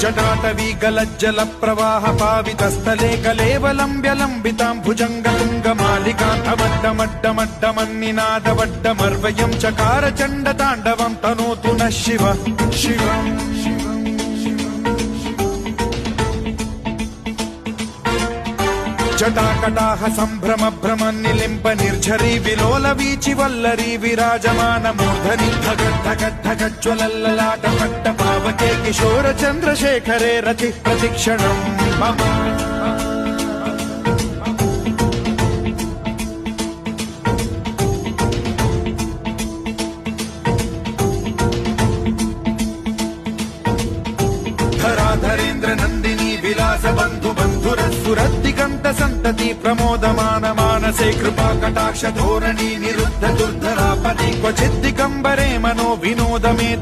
जटाटवी गलज्जल प्रवाह पावितस्थले कलेवलम्ब्य लम्बितां भुजङ्गतुङ्गमालिकान्तवड्डमड्डमड्डमन्निनादवड्डमर्वयं चकार चण्डताण्डवं तनोतु नः शिव शिवम् जटाकटाह सम्भ्रम भ्रम निलिम्प निर्झरी विलोल वीचि वल्लरी विराजमान मूर्धनि धगद्धगद्धगज्ज्वलल्ललाट पट्ट पावके किशोर चन्द्रशेखरे रतिः प्रतिक्षणम् मम धराधरेन्द्र नन्दिनी विलास बन्धु बन्धुरस्फुरद्दिगन्त सन्तति प्रमोदमान मानसे कृपा कटाक्ष धोरणी निरुद्ध दुर्धरापदि क्वचिद्दिगम्बरे मनो विनोदमे